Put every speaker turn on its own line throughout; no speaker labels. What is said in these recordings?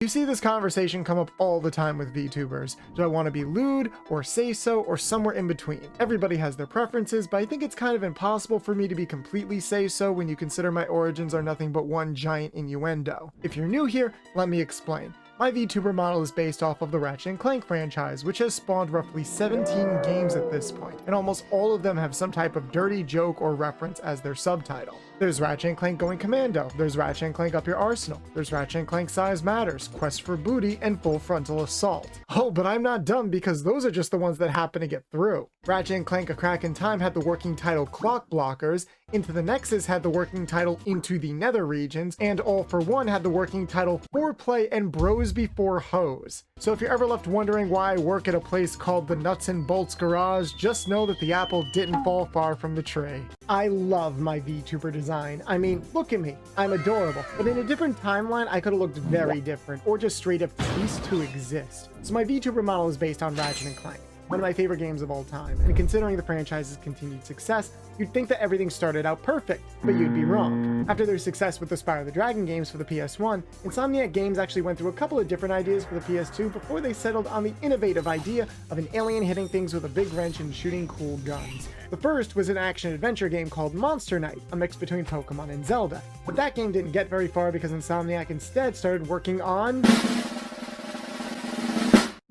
You see this conversation come up all the time with VTubers. Do I want to be lewd, or say so, or somewhere in between? Everybody has their preferences, but I think it's kind of impossible for me to be completely say so when you consider my origins are nothing but one giant innuendo. If you're new here, let me explain. My VTuber model is based off of the Ratchet & Clank franchise, which has spawned roughly 17 games at this point, and almost all of them have some type of dirty joke or reference as their subtitle. There's Ratchet & Clank Going Commando, there's Ratchet & Clank Up Your Arsenal, there's Ratchet & Clank Size Matters, Quest for Booty, and Full Frontal Assault. Oh, but I'm not dumb because those are just the ones that happen to get through. Ratchet & Clank A Crack in Time had the working title Clock Blockers, Into the Nexus had the working title Into the Nether Regions, and All for One had the working title Foreplay and Bros Before Hoes. So if you're ever left wondering why I work at a place called the Nuts and Bolts Garage, just know that the apple didn't fall far from the tree. I love my VTuber design. I mean, look at me. I'm adorable. But in a different timeline, I could have looked very different, or just straight up ceased to exist. So my VTuber model is based on Ratchet & Clank, one of my favorite games of all time, and considering the franchise's continued success, you'd think that everything started out perfect, but you'd be wrong. After their success with the Spyro the Dragon games for the PS1, Insomniac Games actually went through a couple of different ideas for the PS2 before they settled on the innovative idea of an alien hitting things with a big wrench and shooting cool guns. The first was an action-adventure game called Monster Knight, a mix between Pokemon and Zelda. But that game didn't get very far because Insomniac instead started working on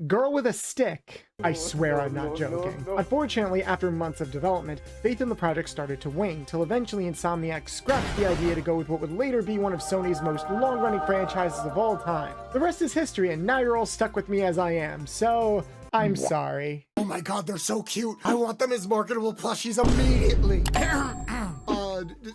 Girl with a Stick. I swear I'm not joking. Unfortunately, after months of development, faith in the project started to wane, till eventually Insomniac scrapped the idea to go with what would later be one of Sony's most long-running franchises of all time. The rest is history, and now you're all stuck with me as I am, so I'm sorry.
Oh my god, they're so cute. I want them as marketable plushies immediately.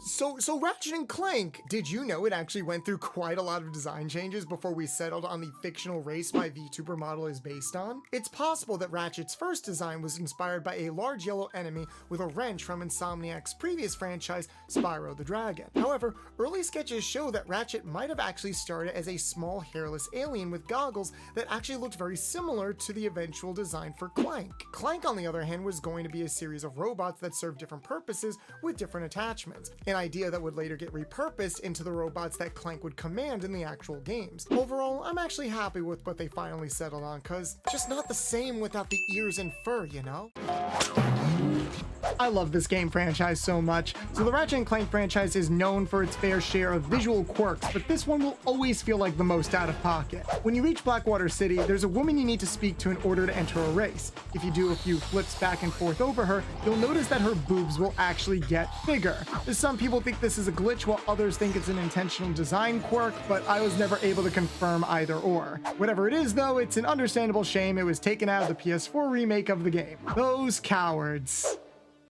So Ratchet & Clank, did you know it actually went through quite a lot of design changes before we settled on the fictional race my VTuber model is based on? It's possible that Ratchet's first design was inspired by a large yellow enemy with a wrench from Insomniac's previous franchise, Spyro the Dragon. However, early sketches show that Ratchet might have actually started as a small hairless alien with goggles that actually looked very similar to the eventual design for Clank. Clank, on the other hand, was going to be a series of robots that served different purposes with different attachments, an idea that would later get repurposed into the robots that Clank would command in the actual games. Overall, I'm actually happy with what they finally settled on, cause just not the same without the ears and fur, you know?
I love this game franchise so much. So the Ratchet & Clank franchise is known for its fair share of visual quirks, but this one will always feel like the most out of pocket. When you reach Blackwater City, there's a woman you need to speak to in order to enter a race. If you do a few flips back and forth over her, you'll notice that her boobs will actually get bigger. Some people think this is a glitch while others think it's an intentional design quirk, but I was never able to confirm either or. Whatever it is though, it's an understandable shame it was taken out of the PS4 remake of the game. Those cowards.